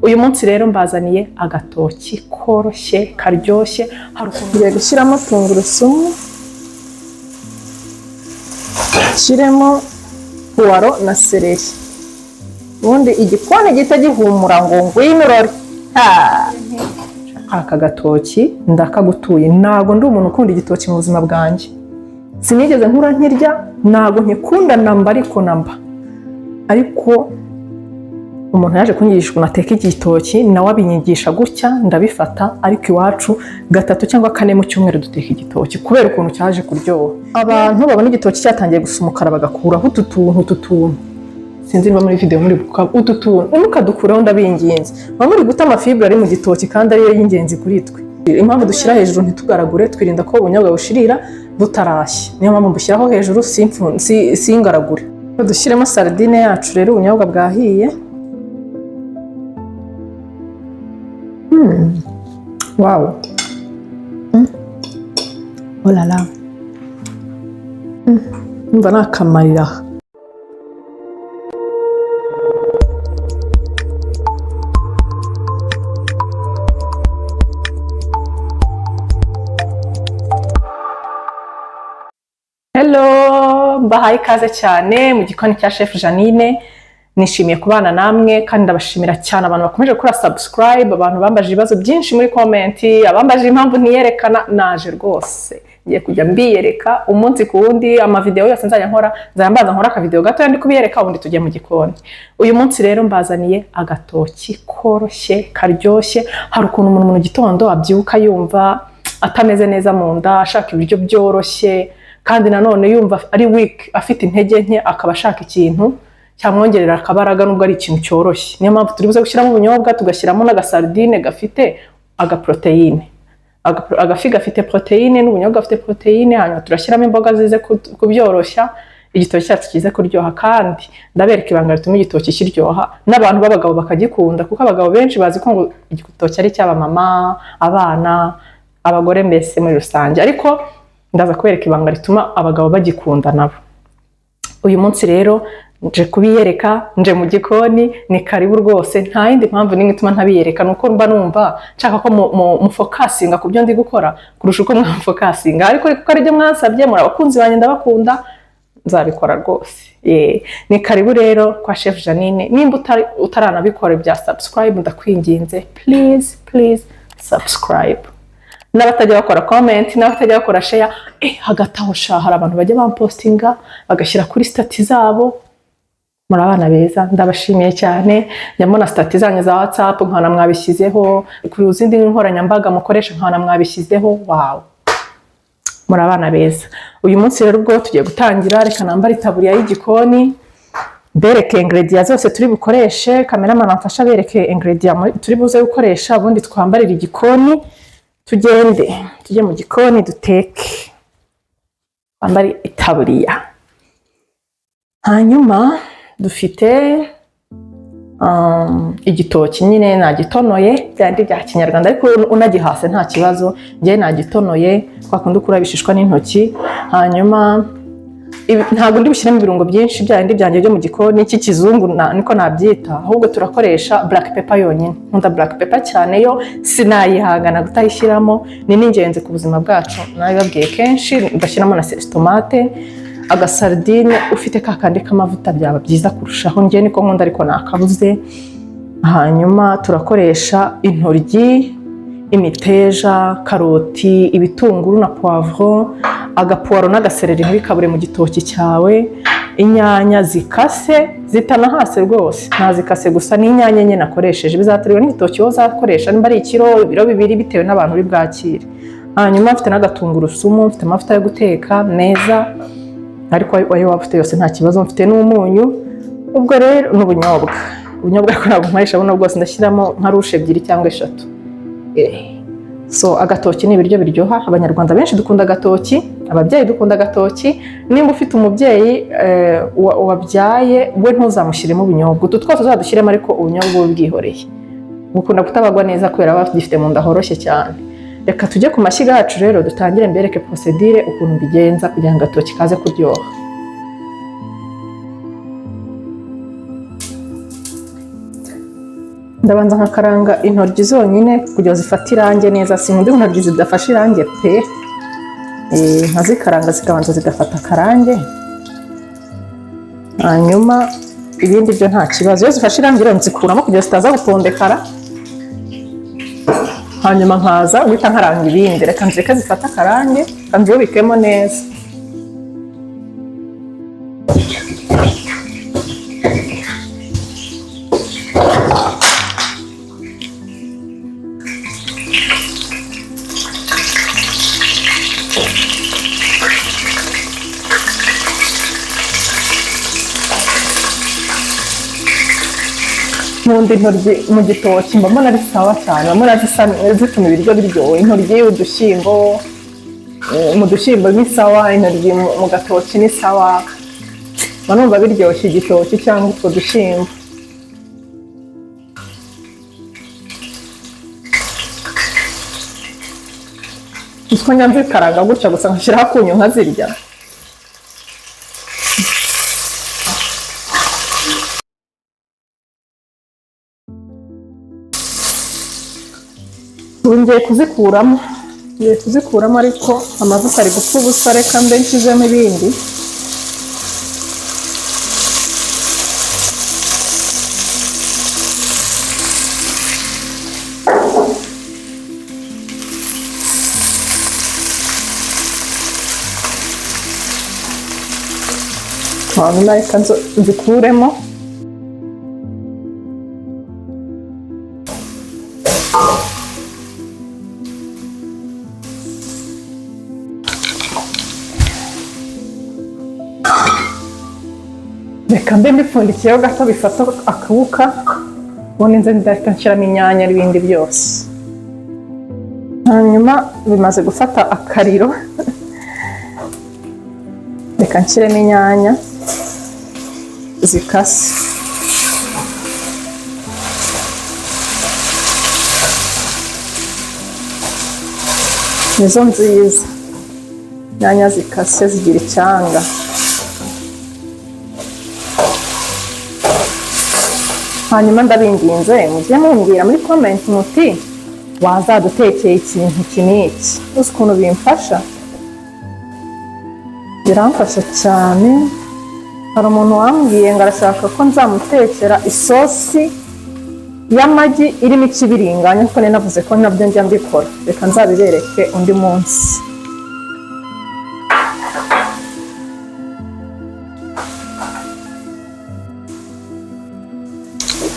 uyu munsi rero mbazaniye agatoki koroshye karyoshye. Hari ukuntu ngiye gushyiramo tungurusumu, nshyiremo puwaro na seleri, ubundi igikoni gihita gihumura ngo ngwinurore. Aka gatoki ndakagutuye, ntago ndi umuntu ukunda igitoki mu buzima bwanjye, sinigeze nkura nkirya, ntago nkikunda namba ariko umuntu yaje kunyigisha ukuntu ateka igitoki, nawe abinyigisha gutya ndabifata, ariko iwacu 3 cyangwa 4 mu cyumweru duteka igitoki kubera ukuntu cyaje kuryoha. Abantu babona igitoki cyatangiye gusa umukara bagakuraho utu tuntu, sinzi niba muri video muri utu tuntu mukadukuraho ndabinginze. Baba muri guta amafibre ari mu gitoki kandi ariyo y'ingenzi kuri twe. Impamvu dushyira hejuru ntitugaragure, twirinda ko ubunyobwa bushirira butarashye, niyo mpamvu mbushyiraho hejuru singaragure. Dushyiremo sardine yacu rero, ubunyobwa bwahiye. Wow. Oh la la. Umva nakamarira. Hello, mbahaye ikaze cyane mu gikoni cya Chef Jeannine. Nishimiye kubana namwe kandi ndabashimira cyane abantu bakomeje gukora subscribe, abantu bambaje ibibazo byinshi muri comment, abambaje impamvu ntiyerekana. Naje rwose ngiye kujya mbiyereka umunsi ku wundi, ama video yose nzajya nkora aka video gato ndi kubiyereka, ubundi tujye mu gikoni. Uyu munsi rero mbazaniye agatoki koroshye karyoshye. Hari ukuntu umuntu mu gitondo abyuka yumva atameze neza mu nda, ashaka ibiryo byoroshye, kandi nanone yumva ari weak, afite intege nke, akaba ashaka ikintu cyamwongerera akabaraga nubwo ari ikintu cyoroshye. Niyo mpamvu turi buze gushyiramo ubunyobwa, tugashyiramo n'agasardine gafite agaproteine, agafi gafite proteine n'ubunyobwa gafite proteine. Hanyuma turashyiramo imboga zize kubyoroshya igitoki cyacu kize kuryoha, kandi ndabereka ibanga rituma igitoki kiryoha n'abantu b'abagabo bakagikunda, kuko abagabo benshi bazi ko ngo igitoki ari cy'abamama, abana, abagore mbese muri rusange, ariko ndaza kubereka ibanga rituma abagabo bagikunda nabo. Uyu munsi rero nje kubiyereka, nje mu gikoni, ni karibu rwose. Nta yindi mpamvu n'imwe ituma ntabiyereka, nuko mba numva nshaka ko mufokasinga ku byo ndi gukora kurusha uko mwafokasinga, ariko kuko ari byo mwasabye, muri abakunzi banjye ndabakunda, nzabikora rwose. Ni karibu rero kwa Chef Jeannine. Nimba utaranabikora bya subscribe, ndakwinginze please subscribe. N'abatajya bakora comment, n'abatajya bakora share, hagati aho hari abantu bajya bampostinga bagashyira kuri stati zabo. Muri abana beza, ndabashimiye cyane. Nyamona stati zanyu za WhatsApp nkana mwabishyizeho, kuri uzindi nkoranyambaga mukoresha nkana mwabishyizeho. Wow, muri abana beza. Uyu munsi rero ubwo tugiye gutangira, reka nambara itaburiya y'igikoni bereke ingredients zose turi bukoreshe. Cameraman amfasha bereke ingredients turi buze gukoresha, ubundi twambarira igikoni tujye mu gikoni duteke. Twambare itaburiya. Hanyuma dufite igitoki nyine nagitonoye, byandi bya kinyarwanda, ariko unagihase nta kibazo. Njye nagitonoye twakundi ukura bishishwa n'intoki. Hanyuma ntabwo ndi bushyiremo ibirungo byinshi byandi byanjye byo mu gikoni iki kizungu niko nabyita, ahubwo turakoresha black pepper yonyine. Nkunda black pepper cyane, yo sinayihangana gutayishyiramo, ni n'ingenzi ku buzima bwacu. Nabibabwiye kenshi, ugashyiramo na tomate, agasardine, ufite kakandi k'amavuta byaba byiza kurushaho. Njye niko nkunda ariko nakabuze. Hanyuma turakoresha intoryi, imiteja, karoti, ibitunguru na poivron, agapuwaro n'agasereri ntibikabure mu gitoki cyawe, inyanya zikase zitanahase rwose, ntazikase gusa, n'inyanya nyine nakoresheje. Bizaterwa n'igitoki wowe uzakoresha, nimba ari ikiro, ibiro 2 bitewe n'abantu uri bwakire. Hanyuma mfite n'agatungurusumu, mfite amavuta yo guteka meza, ariko ayo waba ufite yose nta kibazo. Mfite n'umunyu, ubwo rero n'ubunyobwa. Ubunyobwa ariko ntabwo nkoresha buno bwose, ndashyiramo nka rushe 2 cyangwa 3. So agatoki ni ibiryo biryoha. Abanyarwanda benshi dukunda agatoki, ababyeyi dukunda agatoki. Nimba ufite umubyeyi wabyaye, we ntuzamushyiremo ubunyobwa. Utu twose uzadushyiremo, ariko ubunyobwa bwihoreye, bukunda kutabagwa neza kubera bafite mu nda horoshye cyane. Reka tujye ku mashyiga yacu rero, dutangire mbereke procedure ukuntu mbigenza kugira ngo agatoki kaze kuryoha. ndabanza nkakaranga intoryi zonyine kugira zifate irange neza. Sinkunda intoryi zidafashe irange pe, nkazikaranga zikabanza zigafata akarange, hanyuma ibindi byo nta kibazo. Iyo zifashe irange rero nzikuramo kugira zitaza gutondekara, hanyuma nkaza guhita nkaranga ibindi. Reka nzireke zifate akarange, kanzubikemo neza. Nkunda intoryi mu gitoki, mba mbona ari sawa cyane, mba mbona zituma ibiryo biryoha. Intoryi, udushyimbo, mu dushyimbo ni sawa, intoryi mu gatoki ni sawa, mba numva biryoshye igitoki cyangwa utwo dushyimbo. Utwo njya nzikaranga gutya gusa nkashyiraho akunyu nkazirya. Ubu ngiye kuzikuramo, ariko amavuta ari gupfa ubusa. Reka mbe nshyizemo ibindi. hanyuma reka nzikuremo. Reka mbe mbipfundikiyeho gato bifata akuka, ubundi nze ndahita nshyiramo inyanya n'ibindi byose. Hanyuma bimaze gufata akariro, reka nshyiremo inyanya zikase. Nizo nziza, inyanya zikase zigira icyanga. Hanyuma ndabinginze mujye mumbwira muri comment muti wazadutekeye ikintu iki n'iki. Uzi ukuntu bimfasha, biramfasha cyane. Hari umuntu wambwiye ngo arashaka ko nzamutekera isosi y'amagi irimo ikibiringanya, kuko nari navuze ko nabyo njya mbikora. Reka nzabibereke undi munsi.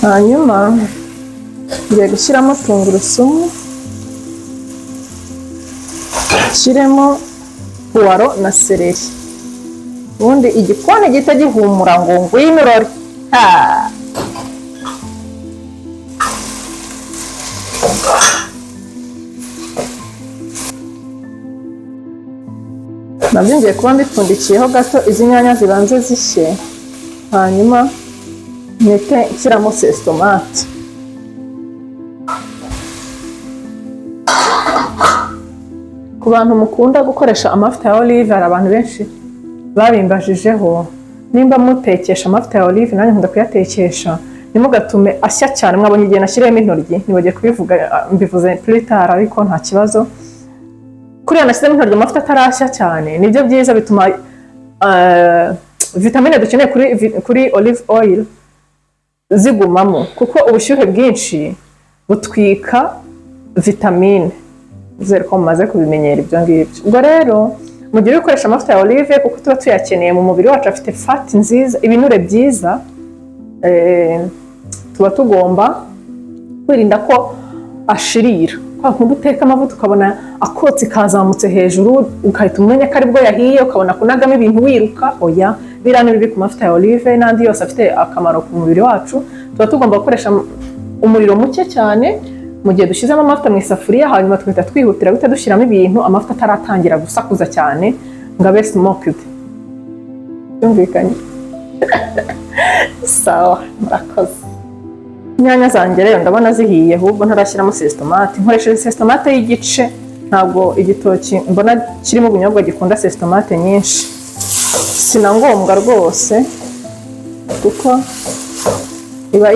Hanyuma ngiye gushyiramo tungurusumu, nshyiremo puwaro na seleri. Ubundi igikoni gihita gihumura ngo ngwino urore. Nabyo ngiye kuba mbipfundikiyeho gato, izi nyanya zibanze zishye, hanyuma mpite nshyiramo sesitomate. Ku bantu mukunda gukoresha amavuta ya olive, hari abantu benshi babimbajijeho, nimba mutekesha amavuta ya olive, nanjye nkunda kuyatekesha, ntimugatume ashya cyane. Mwabonye igihe nashyiriyemo intoryi, ntibagiye kubivuga, mbivuze plus tard, ariko nta kibazo. Kuriya nashyizemo intoryi amavuta atarashya cyane, nibyo byiza, bituma vitamine dukeneye kuri olive oil zigumamo, kuko ubushyuhe bwinshi butwika vitamine. Zero ko mumaze kubimenyera ibyo ngibyo. Ubwo rero mugiye gukoresha amavuta ya olive, kuko tuba tuyakeneye mu mubiri wacu, afite fat nziza, ibinure byiza. Tuba tugomba kwirinda ko ashirira. Kwa kundi uteka amavuta ukabona akotsi kazamutse hejuru, ukahita umenya ko aribwo yahiye, ukabona kunagamo ibintu wiruka. Oya, biriya ni bibi ku mavuta ya olive n'andi yose afite akamaro ku mubiri wacu. Tuba tugomba gukoresha umuriro muke cyane mu gihe dushyizemo amavuta mu isafuriya, hanyuma tugahita twihutira guhita dushyiramo ibintu amavuta ataratangira gusakuza cyane ngo abe smoked. Byumvikanye? Sawa, murakoze. Inyanya zanjye rero ndabona zihiye, ahubwo ntarashyiramo sesitomate. Nkoresheje sesitomate y'igice, ntabwo igitoki mbona kirimo ubunyobwa gikunda sesitomate nyinshi. Sina ngombwa rwose, kuko iba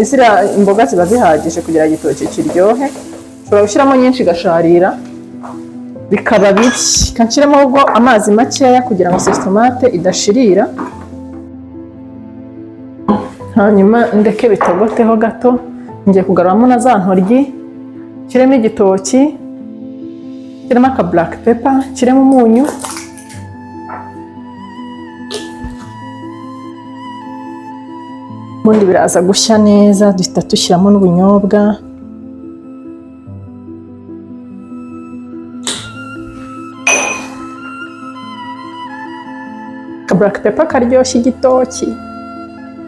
izira imboga ziba zihagije kugira ngo igitoki kiryohe. Ushobora gushyiramo nyinshi igasharira bikaba bibi, kanshyiramo ubwo amazi makeya kugira ngo sesitomate idashirira, hanyuma ndeke bitogoteho gato. Ngiye kugaruramo na za ntoryi, nshyiremo igitoki, nshyiremo aka black pepper, nshyiremo umunyu, ubundi biraza gushya neza. Duhita dushyiramo n'ubunyobwa, ka black pepper karyoshya igitoki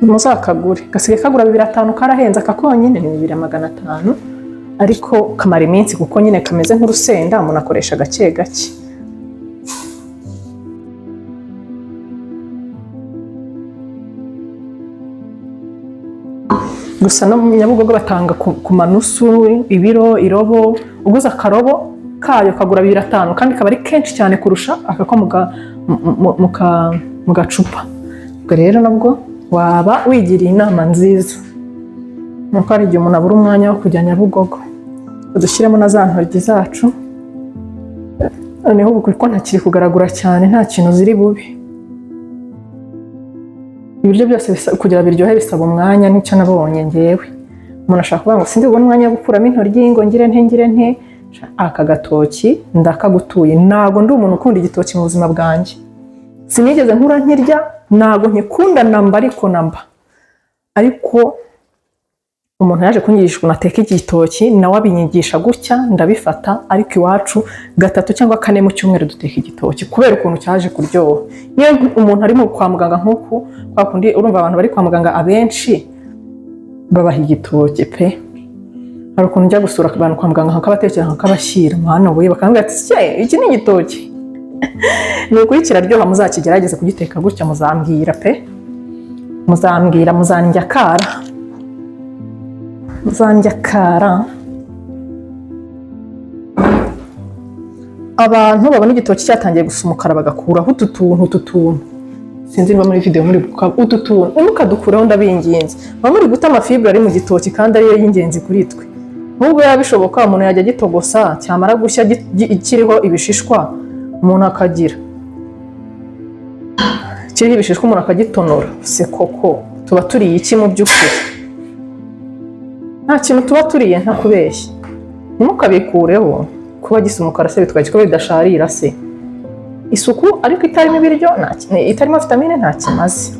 muzakagure, gasigaye kagura 250, karahenze aka konyine ni 250, ariko kamara iminsi kuko nyine kameze nk'urusenda, umuntu akoresha gake gake. Gusa no mu Nyabugogo batanga ku manusu, ibiro, irobo. Uguze akarobo kayo kagura 250, kandi kaba ari kenshi cyane kurusha akako mu gacupa. Ubwo rero nabwo waba wigiriye inama nziza, nuko hari igihe umuntu abura umwanya wo kujya Nyabugogo. Dushyiremo na za ntoryi zacu, noneho ubu kuko ntakiri kugaragura cyane, nta kintu ziri bubi. Ibiryo byose kugira biryohe bisaba umwanya, nicyo nabonye ngewe. Umuntu ashaka kuvuga ngo sindi bubone umwanya wo gukuramo intoryi ngo ngire nte. Aka gatoki ndakagutuye. Ntago ndi umuntu ukunda igitoki mu buzima bwanjye, sinigeze nkura nkirya, ntago nkikunda namba, ariko umuntu yaje kunyigisha ukuntu ateka igitoki, nawe abinyigisha gutya, ndabifata. Ariko iwacu 3 cyangwa 4 mu cyumweru duteka igitoki kubera ukuntu cyaje kuryoha. Niyo umuntu ari mu kwa muganga nk'uku, kwa kundi urumva abantu bari kwa muganga abenshi babaha igitoki pe. Hari ukuntu njya gusura abantu kwa muganga nkakabatekera nkakabashyira, mwana we bakambwira ati iki ni igitoki. Ni ukuri kiraryoha, muzakigerageze kugiteka gutya, muzambwira pe, muzambwira, muzanjya kara. Abantu babona igitoki cyatangiye gusa umukara bagakuraho utu tuntu, sinzi niba muri video muri utu tuntu, mukadukuraho ndabinginze. Baba muri guta amafibre ari mu gitoki kandi ariyo y'ingenzi kuri twe. Nubwo yabishoboka umuntu yajya gitogosa, cyamara gushya kiriho ibishishwa umuntu akagira, kiriho ibishishwa umuntu akagitonora. Se koko tuba turiye iki mu by'ukuri? Nta kintu tuba turiye, nta kubeshya. Ntimukabikureho kuba gisa umukara se bitwaye ko bidasharira se. Isuku ariko itarimo ibiryo, itarimo vitamine nta kimaze.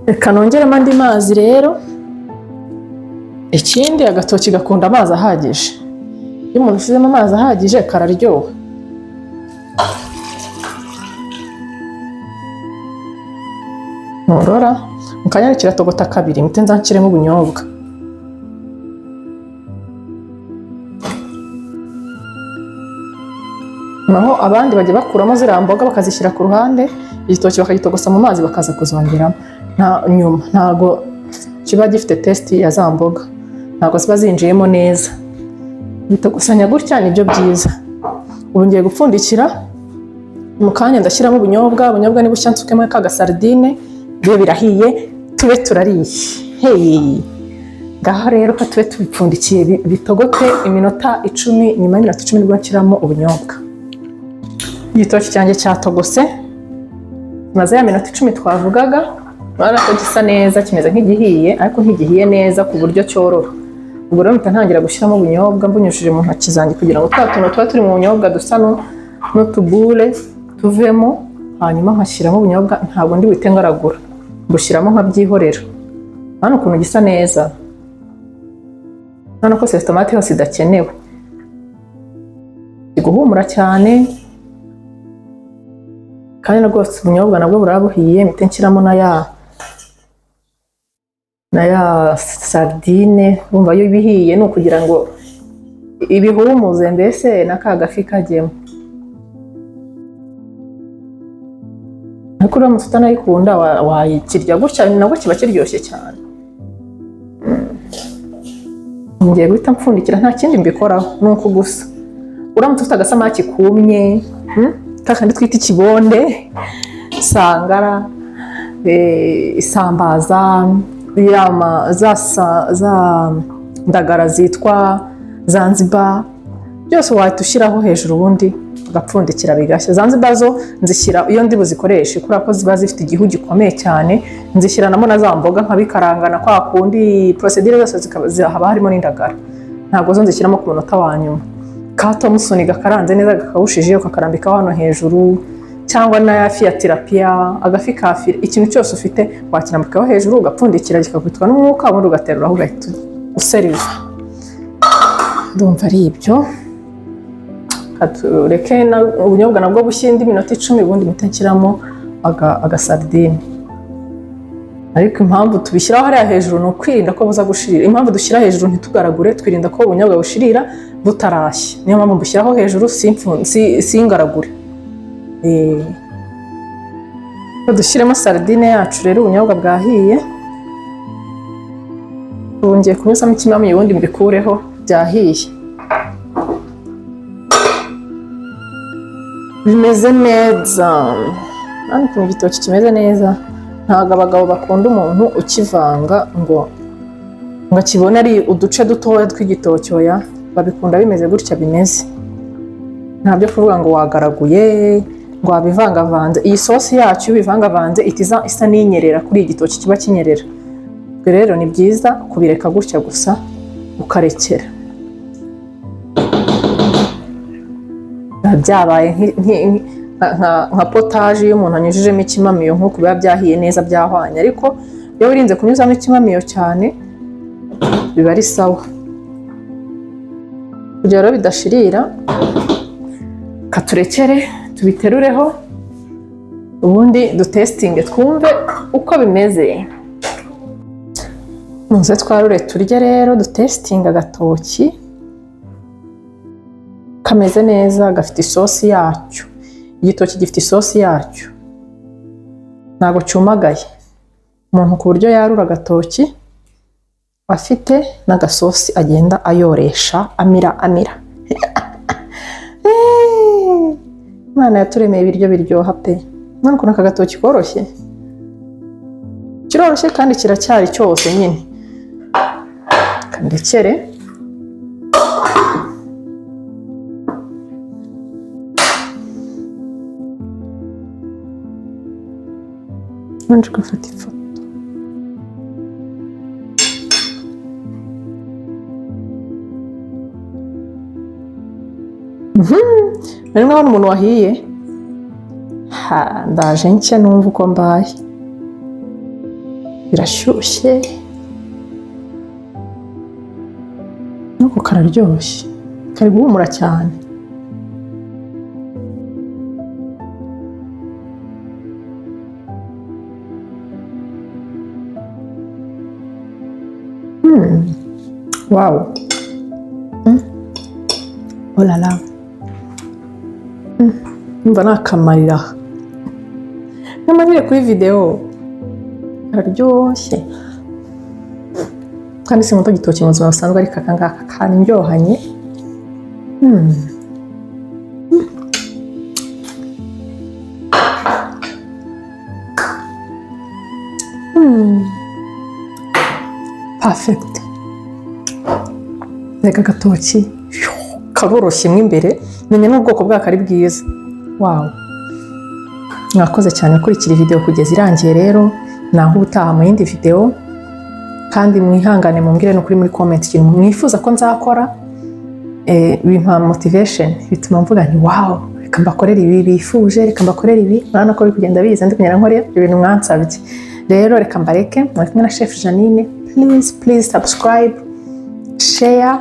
Reka nongeremo andi mazi rero. Ikindi agatoki gakunda amazi ahagije. Iyo umuntu ushyizemo amazi ahagije kararyoha. Ntorora mukanya kiratogota kabiri, mpite nzanshyiremo ubunyobwa. Naho abandi bajya bakuramo ziriya mboga bakazishyira ku ruhande, igitoki bakagitogosa mu mazi bakaza kuzongeramo. Nyuma ntago kiba gifite testi ya za mboga, ntago ziba zinjiyemo neza. Bitogosanya gutya nibyo byiza. Ubu ngiye gupfundikira, mu kanya ndashyiramo ubunyobwa ni bushya, nsukemo ka gasardine, byo birahiye, tube turariye. Ngaho rero ko tube tubipfundikiye bitogote iminota 10, nyuma y'iminota 10 nibwo nshyiramo ubunyobwa. Igitoki cyanjye cyatogose, maze ya minota 10 twavugaga, urabona ko gisa neza, kimeze nk'igihiye, ariko ntigihiye neza ku buryo cyorora. Ubwo rero mpita ntangira gushyiramo ubunyobwa, mbunyushije mu ntoki zanjye kugira ngo twa tuntu tuba turi mu bunyobwa dusa n'utubule tuvemo, hanyuma nkashyiramo ubunyobwa. Ntabwo ndi buhite ngaragura, mbushyiramo nkabyihorera. Hano ukuntu gisa neza, hano ko sesitomate yose idakenewe, guhumura cyane. Kandi rwose ubunyobwa nabwo burabuhiye, mpite nshyiramo na ya sardine. Urumva yo ibihiye ni ukugira ngo ibihumuze, mbese n'aka gafi kajyemo. Ariko uramutse utanayikunda wayikirya gutya, nabwo kiba kiryoshye cyane. Ngiye guhita mpfundikira, nta kindi mbikoraho, nuko gusa. Uramutse ufite agasamaki kumye, kakandi twita ikibonde, sangara, isambaza, za ndagara zitwa Zanzibar, byose wahita ushyiraho hejuru ubundi ugapfundikira bigashya. Zanzibar zo nzishyira iyo ndi buzikoreshe kubera ko ziba zifite igihu gikomeye cyane, nzishyiranamo na za mboga nkabikarangana kwa kundi procedure zose haba harimo n'indagara, ntabwo zo nzishyiramo ku munota wa nyuma. Ka Thompson gakaranze neza gakawushije ukakarambikaho hano hejuru, cyangwa na fi ya tilapia, agafi ka fi, ikintu cyose ufite wakirambikaho hejuru ugapfundikira kikagwitwa n'umwuka, ubundi ugateruraho ugahita useriva. Ndumva ari ibyo. Katureke ubunyobwa nabwo bushye indi minota 10, ubundi mpita nshyiramo agasardine. Ariko impamvu tubishyiraho hariya hejuru ni ukwirinda ko buza gushirira. Impamvu dushyira hejuru ntitugaragure, twirinda ko ubunyobwa bushirira butarashya. Niyo mpamvu mbushyiraho hejuru singaragure. Dushyiremo sardine yacu rero, ubunyobwa bwahiye. Ngiye kunyuzamo ikimamiyo ubundi mbikureho byahiye. Bimeze neza. Ariko igitoki kimeze neza. Ntabwo abagabo bakunda umuntu ukivanga ngo akibone ari uduce dutoya tw'igitoki, oya, babikunda bimeze gutya bimeze. Ntabyo kuvuga ngo wagaraguye, ngo wabivangavanze. Iyi sosi yacu bivangavanze isa n'inyerera kuri igitoki kiba kinyerera. Rero ni byiza kubireka gutya gusa ukarekera. Byabaye nka potaje iyo umuntu anyujijemo ikimamiyo nk'uko biba byahiye neza byahwanye, ariko iyo wirinze kunyuzamo ikimamiyo cyane biba ari sawa. Kugira ngo bidashirira, katurekere tubiterureho ubundi dutestinge twumve uko bimeze. Muze twarure turye rero, dutestinga agatoki kameze neza, gafite isosi yacyo. Igitoki gifite isosi yacyo, ntabwo cyumagaye. Umuntu ku buryo yarura agatoki afite n'agasosi agenda ayoresha amira. Imana yaturemeye ibiryo biryoha pe. None ukuntu aka gatoki koroshye, kiroroshye kandi kiracyari cyose nyine. Kandekere nje gufata ifoto. Nari nabona umuntu wahiye. Ndaje nshya numva uko mbaye. Birashyushye. Nuko kararyoshye. Kari guhumura cyane. Wow. Oh la la. Mba nakamarira. Namarire kuri video. Araryoshye. Kandi sinkunda igitoki mu buzima busanzwe, ariko aka ngaka karyohanye. Perfect. Reka gatoki karoroshye mo imbere, menya n'ubwoko bwako ari bwiza. Wow. Mwakoze cyane kurikira video kugeza irangiye rero. Naho ubutaha mu yindi video, kandi mwihangane mumbwire no kuri muri comment ikintu mwifuza ko nzakora. Bimpa motivation, bituma mvuga nti wow, reka mbakorera ibi bifuje, reka mbakorera ibi. Urabona ko biri kugenda biza ndi kunyara nkore ibintu mwansabye. Rero reka mbareke, muri kumwe na Chef Jeannine. Please subscribe, share.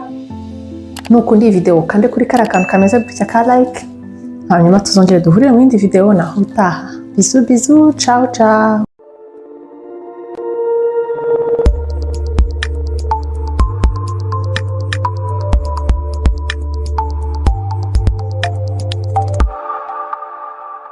Nukundi video kandi kuri kara kantu kameze gutya ka like. Hanyuma tuzongere duhurire mu yindi video naho utaha. Bisous, ciao ciao.